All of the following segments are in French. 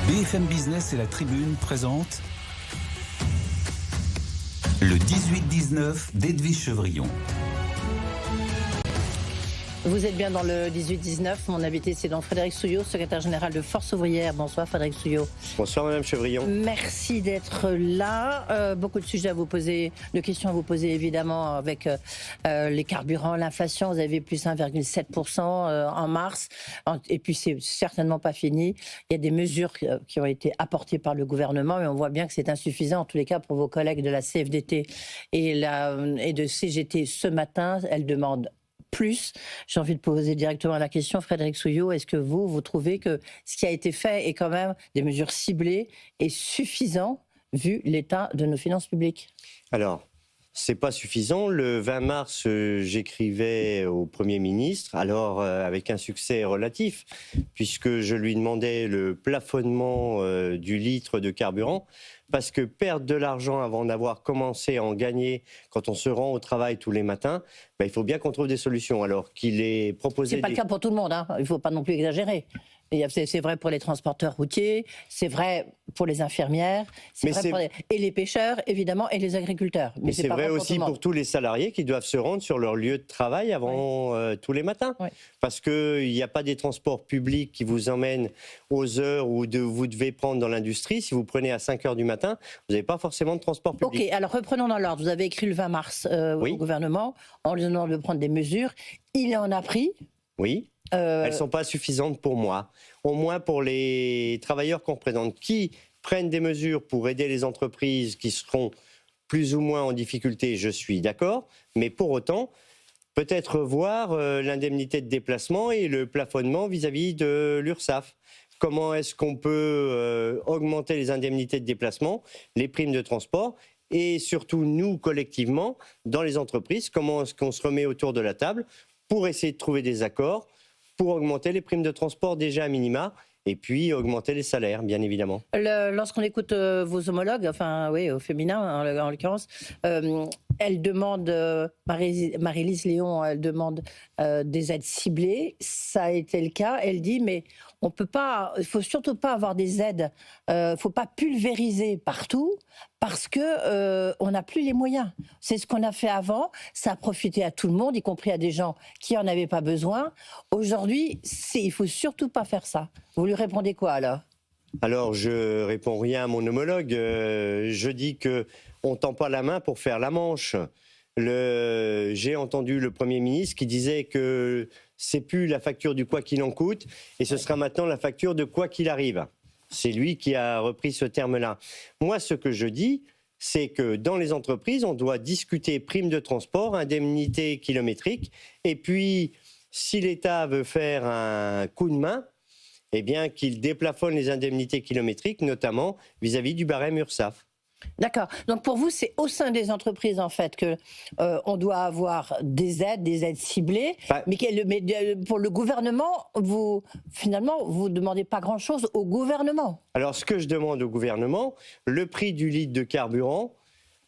BFM Business et la Tribune présentent le 18-19 d'Edwige Chevrillon. Vous êtes bien dans le 18-19. Mon invité, c'est donc Frédéric Souillot, secrétaire général de Force Ouvrière. Bonsoir Frédéric Souillot. Bonsoir Madame Chevrillon. Merci d'être là. Beaucoup de sujets à vous poser, de questions à vous poser évidemment avec les carburants, l'inflation. Vous avez plus 1,7% en mars. Et puis c'est certainement pas fini. Il y a des mesures qui ont été apportées par le gouvernement, mais on voit bien que c'est insuffisant en tous les cas pour vos collègues de la CFDT et de CGT ce matin. Elles demandent plus. J'ai envie de poser directement la question, Frédéric Souillot, est-ce que vous trouvez que ce qui a été fait est quand même des mesures ciblées et suffisant vu l'état de nos finances publiques? Alors, c'est pas suffisant. Le 20 mars, j'écrivais au Premier ministre, alors avec un succès relatif, puisque je lui demandais le plafonnement du litre de carburant, parce que perdre de l'argent avant d'avoir commencé à en gagner quand on se rend au travail tous les matins, il faut bien qu'on trouve des solutions. Alors qu'il est proposé... C'est pas le cas pour tout le monde, hein. Il ne faut pas non plus exagérer. C'est vrai pour les transporteurs routiers, c'est vrai pour les infirmières, et les pêcheurs, évidemment, et les agriculteurs. Mais c'est vrai aussi pour tous les salariés qui doivent se rendre sur leur lieu de travail avant tous les matins. Oui. Parce qu'il n'y a pas des transports publics qui vous emmènent aux heures où vous devez prendre dans l'industrie. Si vous prenez à 5 heures du matin, vous n'avez pas forcément de transport public. Ok, alors reprenons dans l'ordre. Vous avez écrit le 20 mars au gouvernement en lui demandant de prendre des mesures. Il en a pris. Oui. Elles ne sont pas suffisantes pour moi. Au moins pour les travailleurs qu'on représente, qui prennent des mesures pour aider les entreprises qui seront plus ou moins en difficulté, je suis d'accord. Mais pour autant, peut-être voir l'indemnité de déplacement et le plafonnement vis-à-vis de l'URSSAF. Comment est-ce qu'on peut augmenter les indemnités de déplacement, les primes de transport et surtout nous, collectivement, dans les entreprises, comment est-ce qu'on se remet autour de la table pour essayer de trouver des accords pour augmenter les primes de transport déjà à minima et puis augmenter les salaires, bien évidemment. Lorsqu'on écoute vos homologues, enfin oui, au féminin en l'occurrence, elle demande, Marie-Lise Léon, elle demande des aides ciblées. Ça a été le cas. Elle dit, mais on peut pas, il faut surtout pas avoir des aides, faut pas pulvériser partout parce que on n'a plus les moyens. C'est ce qu'on a fait avant. Ça a profité à tout le monde, y compris à des gens qui en avaient pas besoin. Aujourd'hui, il faut surtout pas faire ça. Vous lui répondez quoi alors ? Alors, je réponds rien à mon homologue. Je dis que on tend pas la main pour faire la manche. J'ai entendu le Premier ministre qui disait que c'est plus la facture du quoi qu'il en coûte, et ce sera maintenant la facture de quoi qu'il arrive. C'est lui qui a repris ce terme-là. Moi, ce que je dis, c'est que dans les entreprises, on doit discuter primes de transport, indemnités kilométriques, et puis si l'État veut faire un coup de main, eh bien qu'il déplafonne les indemnités kilométriques, notamment vis-à-vis du barème URSSAF. D'accord. Donc pour vous, c'est au sein des entreprises en fait que on doit avoir des aides ciblées, mais pour le gouvernement, finalement, vous demandez pas grand-chose au gouvernement. Alors ce que je demande au gouvernement, le prix du litre de carburant.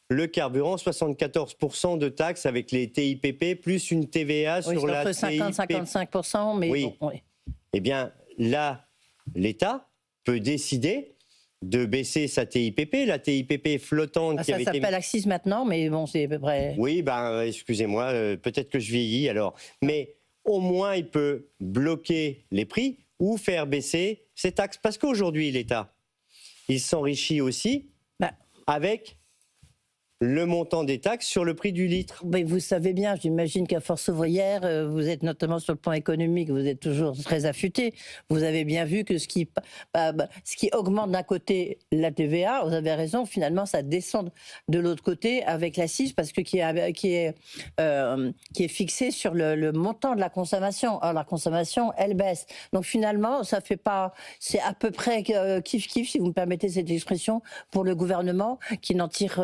Le carburant, 74% de taxes avec les TIPP, plus une TVA sur la TIPP. 50-55%, mais oui. Bon, oui. Eh bien, là, l'État peut décider de baisser sa TIPP, la TIPP flottante qui ça avait s'appelle Axis maintenant, mais bon, c'est à peu près... Oui, excusez-moi, peut-être que je vieillis alors. Mais au moins, il peut bloquer les prix ou faire baisser ses taxes. Parce qu'aujourd'hui, l'État, il s'enrichit aussi avec le montant des taxes sur le prix du litre. Mais vous savez bien, j'imagine qu'à Force Ouvrière, vous êtes notamment sur le plan économique, vous êtes toujours très affûté. Vous avez bien vu que ce qui augmente d'un côté la TVA, vous avez raison, finalement ça descend de l'autre côté avec l'ACIS, parce que qui est fixé sur le montant de la consommation. Alors la consommation, elle baisse. Donc finalement, ça fait pas, c'est à peu près kiff-kiff, si vous me permettez cette expression, pour le gouvernement qui n'en tire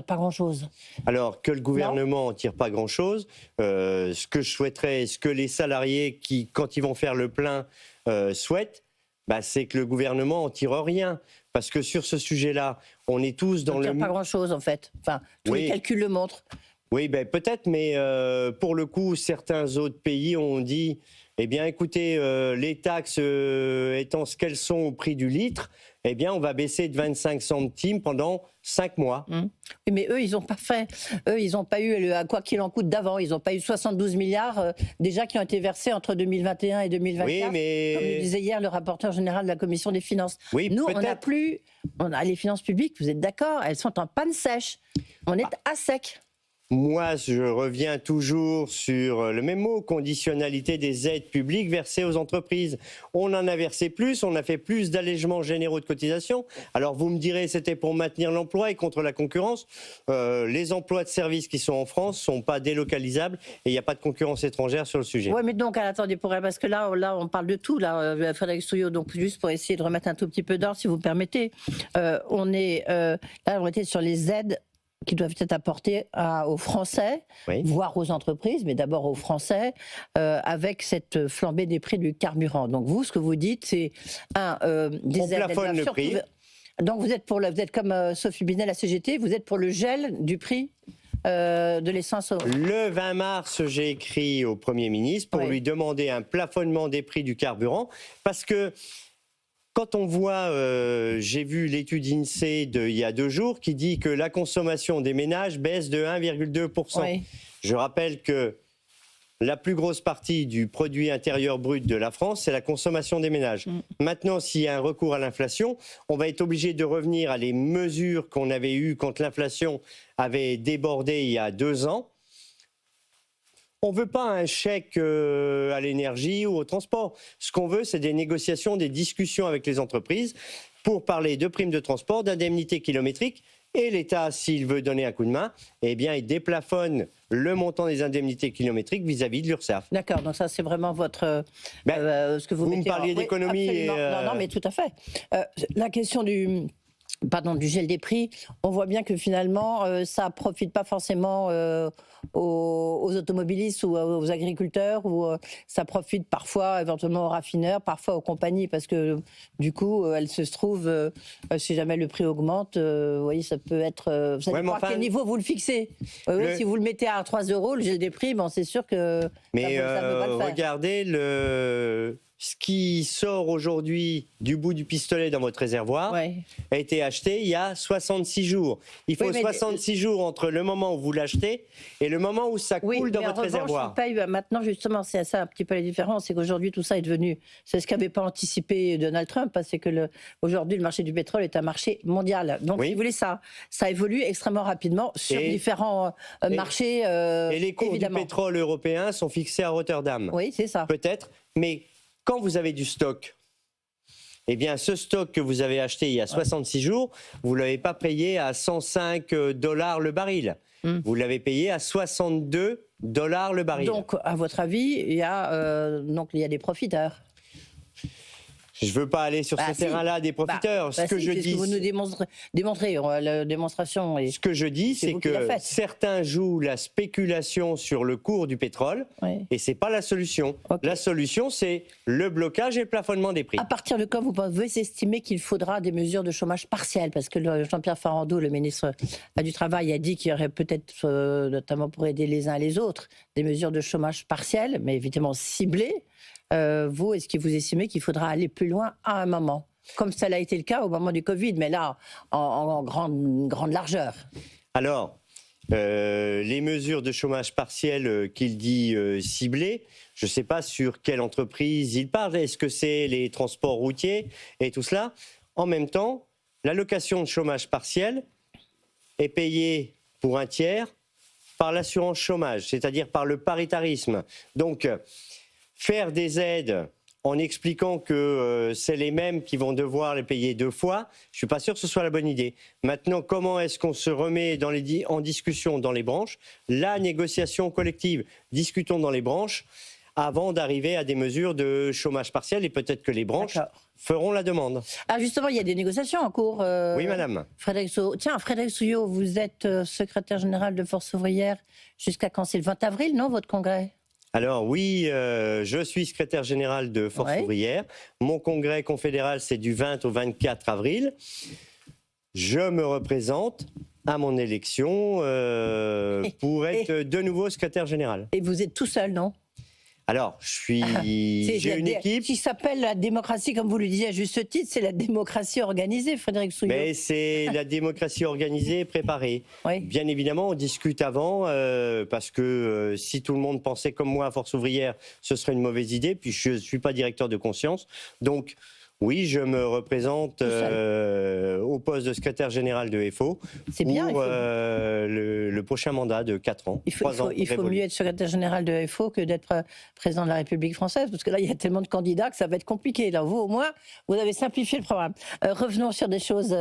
pas grand-chose. Alors que le gouvernement n'en tire pas grand-chose, ce que je souhaiterais, ce que les salariés qui, quand ils vont faire le plein, souhaitent, c'est que le gouvernement n'en tire rien. Parce que sur ce sujet-là, on est tous dans le... On ne tire pas grand-chose en fait. Enfin, tous les calculs le montrent. Oui, peut-être, mais pour le coup, certains autres pays ont dit Eh bien, écoutez, les taxes étant ce qu'elles sont au prix du litre, eh bien, on va baisser de 25 centimes pendant 5 mois. Oui, mais eux, ils n'ont pas fait. Eux, ils n'ont pas eu le à quoi qu'il en coûte d'avant. Ils n'ont pas eu 72 milliards déjà qui ont été versés entre 2021 et 2024. Oui, mais... Comme le disait hier le rapporteur général de la Commission des finances. Oui, nous, peut-être. on a les finances publiques, vous êtes d'accord, elles sont en panne sèche. On est à sec. Moi, je reviens toujours sur le même mot, conditionnalité des aides publiques versées aux entreprises. On en a versé plus, on a fait plus d'allègements généraux de cotisation. Alors vous me direz, c'était pour maintenir l'emploi et contre la concurrence. Les emplois de services qui sont en France ne sont pas délocalisables et il n'y a pas de concurrence étrangère sur le sujet. Oui, mais donc, attendez, parce que là, on parle de tout, là, Frédéric Souillot, donc juste pour essayer de remettre un tout petit peu d'ordre, si vous permettez. Là, on était sur les aides qui doivent être apportées aux Français, Oui. voire aux entreprises, mais d'abord aux Français, avec cette flambée des prix du carburant. Donc vous, ce que vous dites, c'est des on aides. plafonne le prix. Donc vous êtes comme Sophie Binet, la CGT, vous êtes pour le gel du prix de l'essence. Le 20 mars, j'ai écrit au Premier ministre pour lui demander un plafonnement des prix du carburant, parce que quand on voit, j'ai vu l'étude INSEE d'il y a 2 jours qui dit que la consommation des ménages baisse de 1,2%. Oui. Je rappelle que la plus grosse partie du produit intérieur brut de la France, c'est la consommation des ménages. Maintenant, s'il y a un recours à l'inflation, on va être obligé de revenir à les mesures qu'on avait eues quand l'inflation avait débordé il y a 2 ans. On ne veut pas un chèque à l'énergie ou au transport. Ce qu'on veut, c'est des négociations, des discussions avec les entreprises pour parler de primes de transport, d'indemnités kilométriques. Et l'État, s'il veut donner un coup de main, eh bien, il déplafonne le montant des indemnités kilométriques vis-à-vis de l'URSSAF. D'accord, donc ça, c'est vraiment votre... ce que vous mettez me parliez d'économie. Oui, non, mais tout à fait. La question du gel des prix, on voit bien que finalement, ça ne profite pas forcément aux automobilistes ou aux agriculteurs, ou ça profite parfois éventuellement aux raffineurs, parfois aux compagnies, parce que du coup, elles se trouvent, si jamais le prix augmente, vous voyez, ça peut être... ça dépend à quel niveau vous le fixez. Si vous le mettez à 3 €, le gel des prix, bon, c'est sûr que mais ça peut pas le faire. Regardez ce qui sort aujourd'hui du bout du pistolet dans votre réservoir a été acheté il y a 66 jours. Il faut 66 jours entre le moment où vous l'achetez et le moment où ça coule dans votre réservoir. Maintenant, justement, c'est ça un petit peu la différence, c'est qu'aujourd'hui, tout ça est devenu... C'est ce qu'avait pas anticipé Donald Trump, c'est que aujourd'hui, le marché du pétrole est un marché mondial. Donc, si vous voulez, ça évolue extrêmement rapidement sur différents marchés. Et les cours évidemment. du pétrole européen sont fixés à Rotterdam. Oui, c'est ça. Peut-être, mais... Quand vous avez du stock, eh bien, ce stock que vous avez acheté il y a 66 jours, vous ne l'avez pas payé à 105 $ le baril. Vous l'avez payé à 62 $ le baril. Donc, à votre avis, il y a des profiteurs. Je ne veux pas aller sur ce terrain-là des profiteurs. Ce que je dis, vous nous démontrez la démonstration. Ce que je dis, c'est que certains jouent la spéculation sur le cours du pétrole, et ce n'est pas la solution. La solution, c'est le blocage et le plafonnement des prix. À partir de quand vous pouvez estimer qu'il faudra des mesures de chômage partiel? Parce que Jean-Pierre Farandou, le ministre du Travail, a dit qu'il y aurait peut-être, notamment pour aider les uns les autres, des mesures de chômage partiel, mais évidemment ciblées. Vous, est-ce que vous estimez qu'il faudra aller plus loin à un moment, comme ça a été le cas au moment du Covid, mais là, en grande largeur? Alors, les mesures de chômage partiel qu'il dit ciblées, je ne sais pas sur quelle entreprise il parle. Est-ce que c'est les transports routiers et tout cela? En même temps, l'allocation de chômage partiel est payée pour un tiers par l'assurance chômage, c'est-à-dire par le paritarisme. Donc, faire des aides en expliquant que c'est les mêmes qui vont devoir les payer 2 fois, je ne suis pas sûr que ce soit la bonne idée. Maintenant, comment est-ce qu'on se remet en discussion dans les branches? La négociation collective, discutons dans les branches avant d'arriver à des mesures de chômage partiel, et peut-être que les branches feront la demande. Ah, justement, il y a des négociations en cours. Oui, madame. Frédéric Souillot, vous êtes secrétaire général de Force ouvrière jusqu'à quand? C'est le 20 avril, non, votre congrès? Alors oui, je suis secrétaire général de Force ouvrière. Mon congrès confédéral, c'est du 20 au 24 avril. Je me représente à mon élection pour être de nouveau secrétaire général. Et vous êtes tout seul, non? Alors, j'ai une équipe qui s'appelle la démocratie, comme vous le disiez à juste titre, c'est la démocratie organisée, Frédéric Souillot. Mais c'est la démocratie organisée et préparée. Oui. Bien évidemment, on discute avant, parce que si tout le monde pensait comme moi à Force ouvrière, ce serait une mauvaise idée, puis je ne suis pas directeur de conscience. Donc, oui, je me représente au poste de secrétaire général de FO pour le prochain mandat de 4 ans. Il faut mieux être secrétaire général de FO que d'être président de la République française, parce que là, il y a tellement de candidats que ça va être compliqué. Là, vous, au moins, vous avez simplifié le programme. Revenons sur des choses,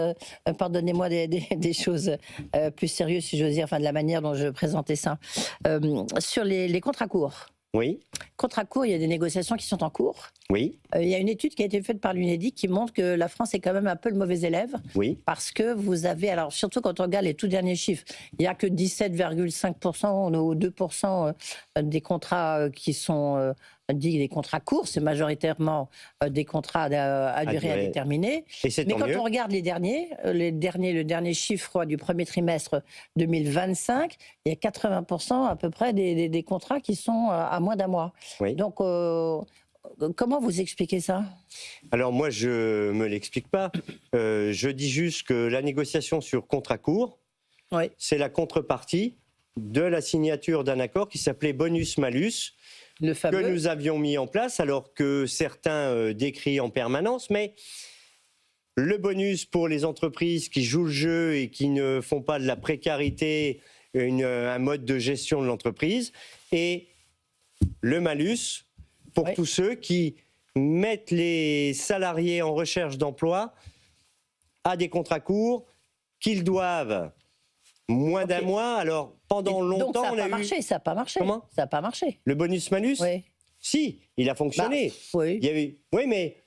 pardonnez-moi, des choses plus sérieuses, si j'ose dire, enfin, de la manière dont je présentais ça. Sur les contrats courts. Oui. Contrats courts, il y a des négociations qui sont en cours. Oui. Il y a une étude qui a été faite par l'UNEDIC qui montre que la France est quand même un peu le mauvais élève. Oui. Parce que vous avez, alors surtout quand on regarde les tout derniers chiffres, il n'y a que 17,5% ou 2% des contrats qui sont dits des contrats courts, c'est majoritairement des contrats à durée indéterminée. Mais quand on regarde le dernier chiffre du premier trimestre 2025, il y a 80% à peu près des contrats qui sont à moins d'un mois. Oui. Donc, comment vous expliquez ça? Alors moi, je me l'explique pas. Je dis juste que la négociation sur contrat court, c'est la contrepartie de la signature d'un accord qui s'appelait bonus-malus, que nous avions mis en place, alors que certains décrient en permanence, mais le bonus pour les entreprises qui jouent le jeu et qui ne font pas de la précarité un mode de gestion de l'entreprise, et le malus pour tous ceux qui mettent les salariés en recherche d'emploi à des contrats courts qu'ils doivent moins d'un mois. Alors, pendant longtemps, donc ça n'a pas marché, ça n'a pas marché. Comment ? Ça n'a pas marché. Le bonus-malus ? Oui. Si, il a fonctionné. Oui. Oui, mais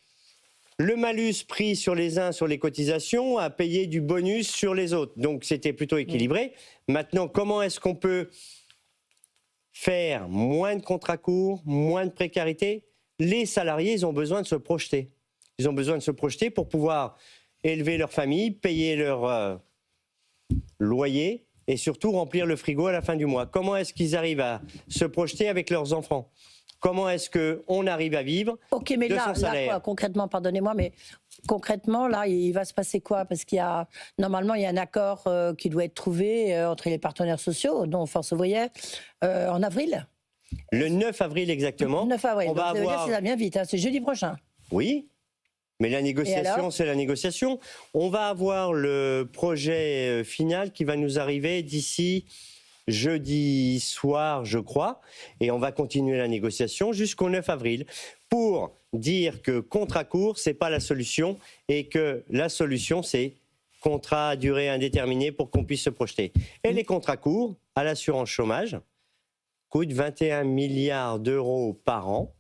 le malus pris sur les uns sur les cotisations a payé du bonus sur les autres. Donc, c'était plutôt équilibré. Maintenant, comment est-ce qu'on peut faire moins de contrats courts, moins de précarité? Les salariés, ils ont besoin de se projeter. Ils ont besoin de se projeter pour pouvoir élever leur famille, payer leur loyer et surtout remplir le frigo à la fin du mois. Comment est-ce qu'ils arrivent à se projeter avec leurs enfants? Comment est-ce qu'on arrive à vivre de son salaire? Là, quoi, concrètement, pardonnez-moi, mais concrètement, là, il va se passer quoi? Parce normalement, il y a un accord qui doit être trouvé entre les partenaires sociaux, dont Force ouvrière, en avril. Le 9 avril exactement. Le 9 avril, on va avoir... ça vient vite, hein, c'est jeudi prochain. Oui, mais la négociation, c'est la négociation. On va avoir le projet final qui va nous arriver d'ici jeudi soir, je crois, et on va continuer la négociation jusqu'au 9 avril pour dire que contrat court, c'est pas la solution et que la solution, c'est contrat à durée indéterminée pour qu'on puisse se projeter. Et les contrats courts à l'assurance chômage coûtent 21 milliards d'euros par an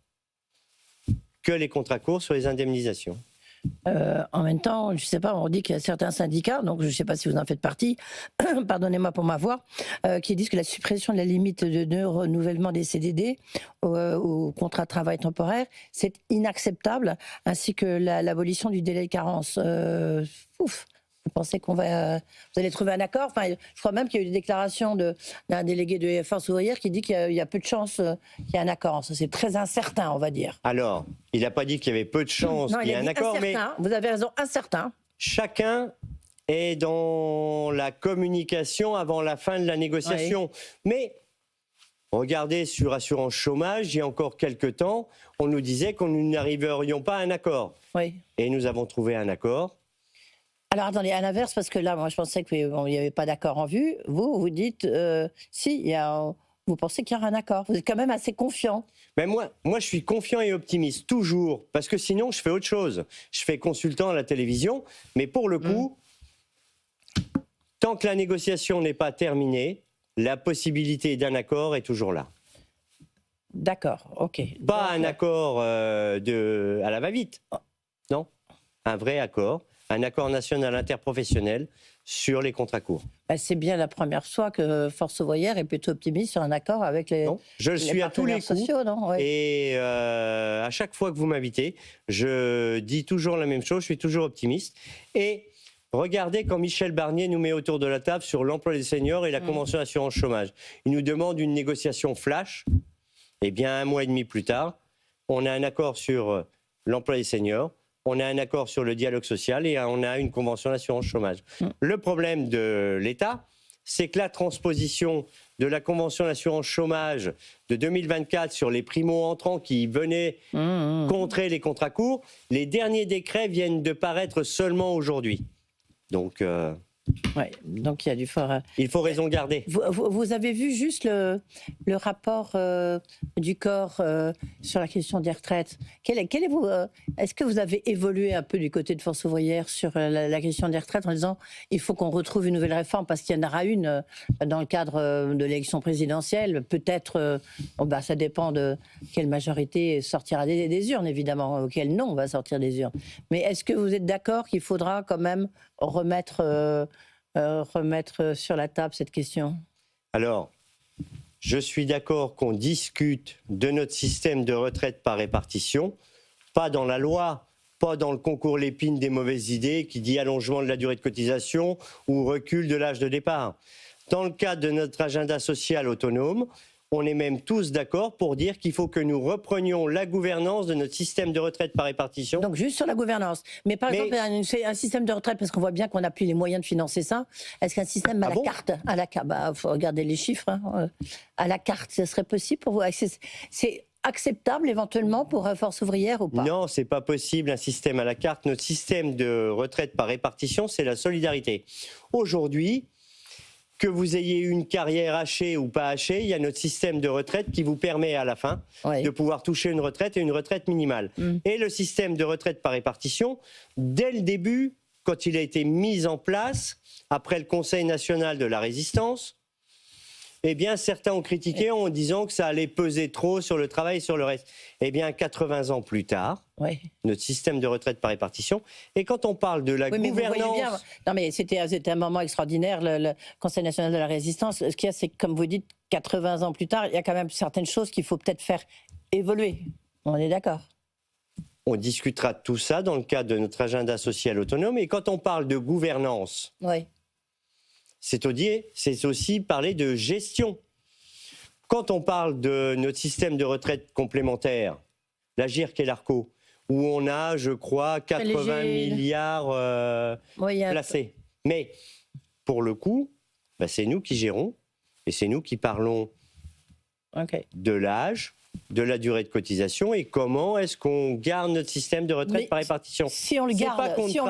que les contrats courts sur les indemnisations. En même temps, je ne sais pas, on dit qu'il y a certains syndicats, donc je ne sais pas si vous en faites partie, pardonnez-moi pour ma voix, qui disent que la suppression de la limite de renouvellement des CDD au contrat de travail temporaire, c'est inacceptable, ainsi que l'abolition du délai de carence. Vous pensez vous allez trouver un accord? Enfin, je crois même qu'il y a eu des déclarations d'un délégué de Force ouvrière qui dit qu'il y a peu de chances qu'il y ait un accord. Ça, c'est très incertain, on va dire. Alors, il n'a pas dit qu'il y avait peu de chances qu'il y ait un accord, mais vous avez raison, incertain. Chacun est dans la communication avant la fin de la négociation. Oui. Mais regardez, sur assurance chômage, il y a encore quelques temps, on nous disait qu'on n'arriverions pas à un accord. Oui. Et nous avons trouvé un accord. Alors attendez, à l'inverse, parce que là, moi je pensais qu'il n'y avait pas d'accord en vue. Vous dites, vous pensez qu'il y aura un accord. Vous êtes quand même assez confiant. Mais moi, je suis confiant et optimiste, toujours. Parce que sinon, je fais autre chose. Je fais consultant à la télévision. Mais pour le coup, tant que la négociation n'est pas terminée, la possibilité d'un accord est toujours là. D'accord, ok. Pas un accord à la va-vite. Non, un vrai accord. Un accord national interprofessionnel sur les contrats courts. C'est bien la première fois que Force ouvrière est plutôt optimiste sur un accord avec les non, je le suis à tous les coups. Sociaux, non, ouais. Et à chaque fois que vous m'invitez, je dis toujours la même chose, je suis toujours optimiste. Et regardez quand Michel Barnier nous met autour de la table sur l'emploi des seniors et la convention d'assurance chômage. Il nous demande une négociation flash. Eh bien, 1 mois et demi plus tard, on a un accord sur l'emploi des seniors, on a un accord sur le dialogue social et on a une convention d'assurance chômage. Le problème de l'État, c'est que la transposition de la convention d'assurance chômage de 2024 sur les primo-entrants qui venaient contrer les contrats courts, les derniers décrets viennent de paraître seulement aujourd'hui. Donc il y a du fort. Il faut raison garder. Vous avez vu juste le rapport du corps sur la question des retraites. Est-ce que vous avez évolué un peu du côté de Force ouvrière sur la question des retraites en disant il faut qu'on retrouve une nouvelle réforme parce qu'il y en aura une dans le cadre de l'élection présidentielle. Peut-être, ça dépend de quelle majorité sortira des urnes, évidemment, quel non va sortir des urnes. Mais est-ce que vous êtes d'accord qu'il faudra quand même remettre sur la table cette question? Alors, je suis d'accord qu'on discute de notre système de retraite par répartition, pas dans la loi, pas dans le concours Lépine des mauvaises idées qui dit allongement de la durée de cotisation ou recul de l'âge de départ. Dans le cadre de notre agenda social autonome, on est même tous d'accord pour dire qu'il faut que nous reprenions la gouvernance de notre système de retraite par répartition. Donc juste sur la gouvernance. Mais par exemple, un système de retraite, parce qu'on voit bien qu'on n'a plus les moyens de financer ça, est-ce qu'un système à la carte, faut regarder les chiffres, à la carte, ce serait possible pour vous? C'est acceptable éventuellement pour Force ouvrière ou pas? Non, c'est pas possible un système à la carte. Notre système de retraite par répartition, c'est la solidarité. Aujourd'hui, que vous ayez une carrière hachée ou pas hachée, il y a notre système de retraite qui vous permet à la fin de pouvoir toucher une retraite et une retraite minimale. Et le système de retraite par répartition, dès le début, quand il a été mis en place, après le Conseil national de la résistance, eh bien, certains ont critiqué en disant que ça allait peser trop sur le travail et sur le reste. Eh bien, 80 ans plus tard, notre système de retraite par répartition. Et quand on parle de la gouvernance... Non, mais c'était un moment extraordinaire, le Conseil national de la résistance. Ce qu'il y a, c'est que, comme vous dites, 80 ans plus tard, il y a quand même certaines choses qu'il faut peut-être faire évoluer. On est d'accord? On discutera de tout ça dans le cadre de notre agenda social autonome. Et quand on parle de gouvernance... c'est aussi parler de gestion. Quand on parle de notre système de retraite complémentaire, la GIRC et l'ARCO, où on a, je crois, 80 milliards placés. Mais pour le coup, c'est nous qui gérons et c'est nous qui parlons de l'âge, de la durée de cotisation et comment est-ce qu'on garde notre système de retraite par répartition. Si on le garde, si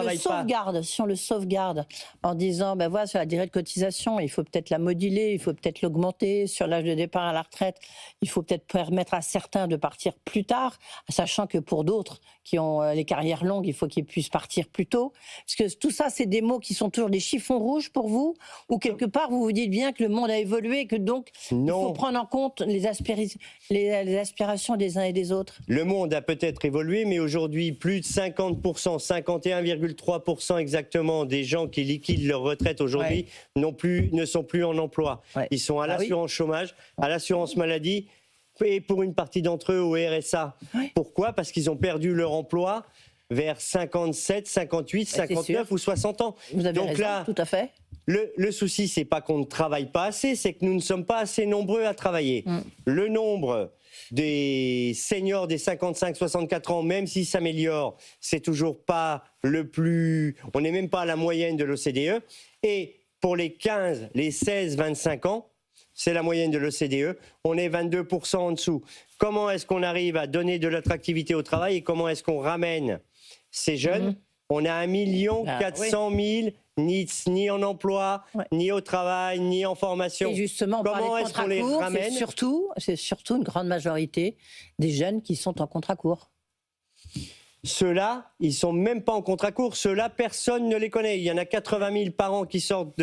on le sauvegarde en disant, voilà, sur la durée de cotisation, il faut peut-être la moduler, il faut peut-être l'augmenter, sur l'âge de départ à la retraite, il faut peut-être permettre à certains de partir plus tard, sachant que pour d'autres qui ont les carrières longues, il faut qu'ils puissent partir plus tôt. Parce que tout ça, c'est des mots qui sont toujours des chiffons rouges pour vous, ou quelque part, vous vous dites bien que le monde a évolué et que donc, il faut prendre en compte les aspirations des uns et des autres. Le monde a peut-être évolué, mais aujourd'hui, plus de 50%, 51,3% exactement des gens qui liquident leur retraite aujourd'hui ne sont plus en emploi. Ils sont à l'assurance chômage, à l'assurance maladie et pour une partie d'entre eux au RSA. Pourquoi ? Parce qu'ils ont perdu leur emploi vers 57, 58, 59 ou 60 ans. Vous avez raison, tout à fait. Le souci, c'est pas qu'on ne travaille pas assez, c'est que nous ne sommes pas assez nombreux à travailler. Le nombre des seniors des 55-64 ans, même s'il s'améliore, c'est toujours pas le plus... On n'est même pas à la moyenne de l'OCDE. Et pour les 15, les 16-25 ans, c'est la moyenne de l'OCDE, on est 22% en dessous. Comment est-ce qu'on arrive à donner de l'attractivité au travail et comment est-ce qu'on ramène ces jeunes? On a 1 400 000 ni en emploi, ni au travail, ni en formation. Et justement, comment est-ce qu'on les ramène? C'est surtout une grande majorité des jeunes qui sont en contrat court. Ceux-là, ils ne sont même pas en contrat court. Ceux-là, personne ne les connaît. Il y en a 80 000 par an qui sortent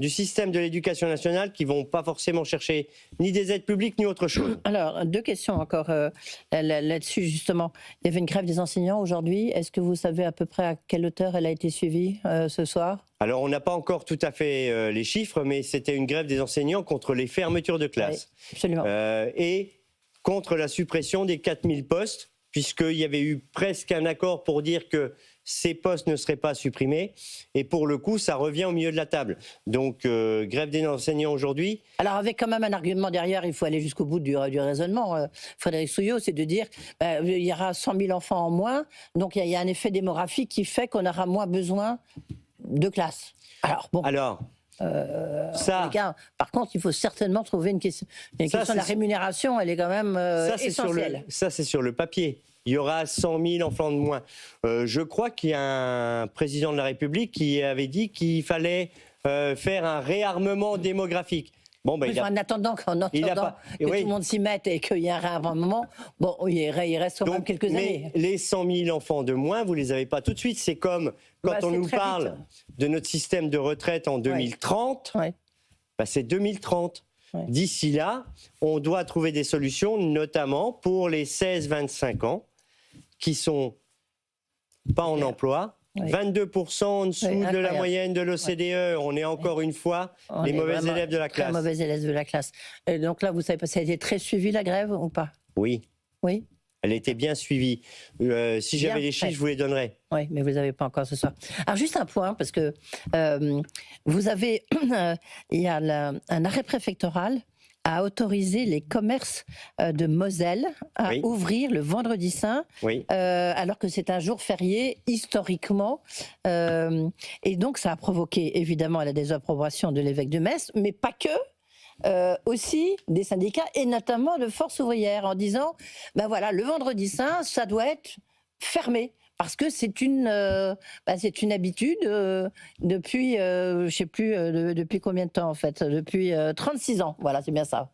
du système de l'éducation nationale qui ne vont pas forcément chercher ni des aides publiques ni autre chose. Alors, 2 questions encore là-dessus, justement. Il y avait une grève des enseignants aujourd'hui. Est-ce que vous savez à peu près à quelle hauteur elle a été suivie ce soir? Alors, on n'a pas encore tout à fait les chiffres, mais c'était une grève des enseignants contre les fermetures de classes. Oui, absolument. Et contre la suppression des 4000 postes, puisqu'il y avait eu presque un accord pour dire que ces postes ne seraient pas supprimés. Et pour le coup, ça revient au milieu de la table. Donc, grève des enseignants aujourd'hui. Alors, avec quand même un argument derrière, il faut aller jusqu'au bout du raisonnement, Frédéric Souillot, c'est de dire il y aura 100 000 enfants en moins, donc il y a un effet démographique qui fait qu'on aura moins besoin de classes. Alors, bon. Ça, par contre, il faut certainement trouver une question. La question de la rémunération, elle est quand même essentielle. Ça, c'est sur le papier. Il y aura 100 000 enfants de moins. Je crois qu'il y a un président de la République qui avait dit qu'il fallait faire un réarmement démographique. Bon, en attendant que tout le monde s'y mette et qu'il y ait un réarmement, bon, il reste quand même quelques années. Les 100 000 enfants de moins, vous ne les avez pas tout de suite. C'est comme quand on nous parle de notre système de retraite en 2030, c'est 2030. Ouais. D'ici là, on doit trouver des solutions, notamment pour les 16-25 ans, qui sont pas en emploi. 22% en dessous de la moyenne de l'OCDE. On est encore une fois les mauvais élèves de la classe. Les mauvais élèves de la classe. Donc là, vous savez pas, ça a été très suivi la grève ou pas? Oui. Oui. Elle était bien suivie. Si j'avais les chiffres, je vous les donnerais. Oui, mais vous n'avez pas encore ce soir. Alors juste un point, parce que vous avez, il y a un arrêt préfectoral à autoriser les commerces de Moselle à ouvrir le vendredi saint, alors que c'est un jour férié historiquement. Et donc ça a provoqué évidemment la désapprobation de l'évêque de Metz, mais pas que. Aussi des syndicats et notamment de Force ouvrière en disant le vendredi saint ça doit être fermé parce que c'est une habitude depuis je sais plus depuis combien de temps en fait, depuis 36 ans, voilà, c'est bien ça.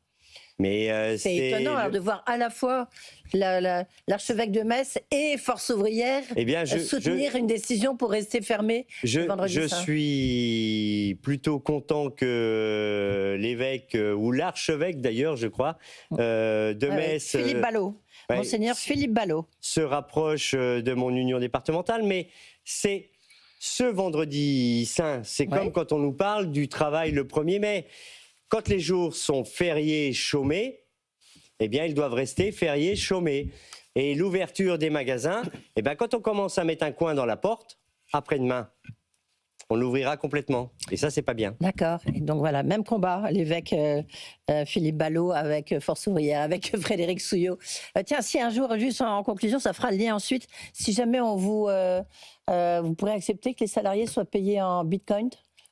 Mais c'est étonnant alors, de voir à la fois l'archevêque de Metz et Force ouvrière soutenir une décision pour rester fermé le vendredi saint. Je suis plutôt content que l'évêque, ou l'archevêque d'ailleurs, je crois, de Metz... Philippe Ballot, Monseigneur Philippe Ballot. ...se rapproche de mon union départementale, mais c'est... Ce vendredi saint, c'est comme quand on nous parle du travail le 1er mai. Quand les jours sont fériés, chômés, eh bien, ils doivent rester fériés, chômés. Et l'ouverture des magasins, quand on commence à mettre un coin dans la porte, après-demain, on l'ouvrira complètement. Et ça, c'est pas bien. D'accord. Et donc voilà, même combat, l'évêque Philippe Ballot avec Force ouvrière, avec Frédéric Souillot. Tiens, si un jour, juste en conclusion, ça fera le lien ensuite, si jamais on vous pourrez accepter que les salariés soient payés en bitcoin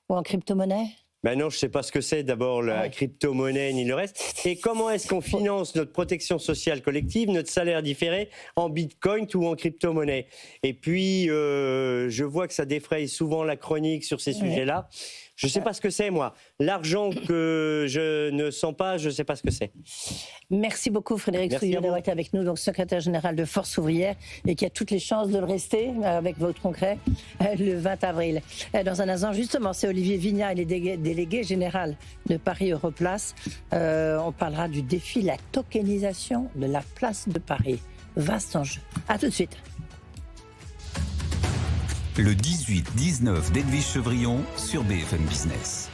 ou en crypto-monnaie? Non, je ne sais pas ce que c'est d'abord la crypto-monnaie ni le reste. Et comment est-ce qu'on finance notre protection sociale collective, notre salaire différé en bitcoin ou en crypto-monnaie? Et puis, je vois que ça défraye souvent la chronique sur ces sujets-là. Je ne sais pas ce que c'est, moi. L'argent que je ne sens pas, je ne sais pas ce que c'est. Merci beaucoup, Frédéric Souillot, d'avoir été avec nous, donc secrétaire général de Force ouvrière, et qui a toutes les chances de le rester avec votre congrès le 20 avril. Dans un instant, justement, c'est Olivier Vignat, il est délégué général de Paris Europlace. On parlera du défi, la tokenisation de la place de Paris. Vaste enjeu. À tout de suite. Le 18-19 d'Edwige Chevrillon sur BFM Business.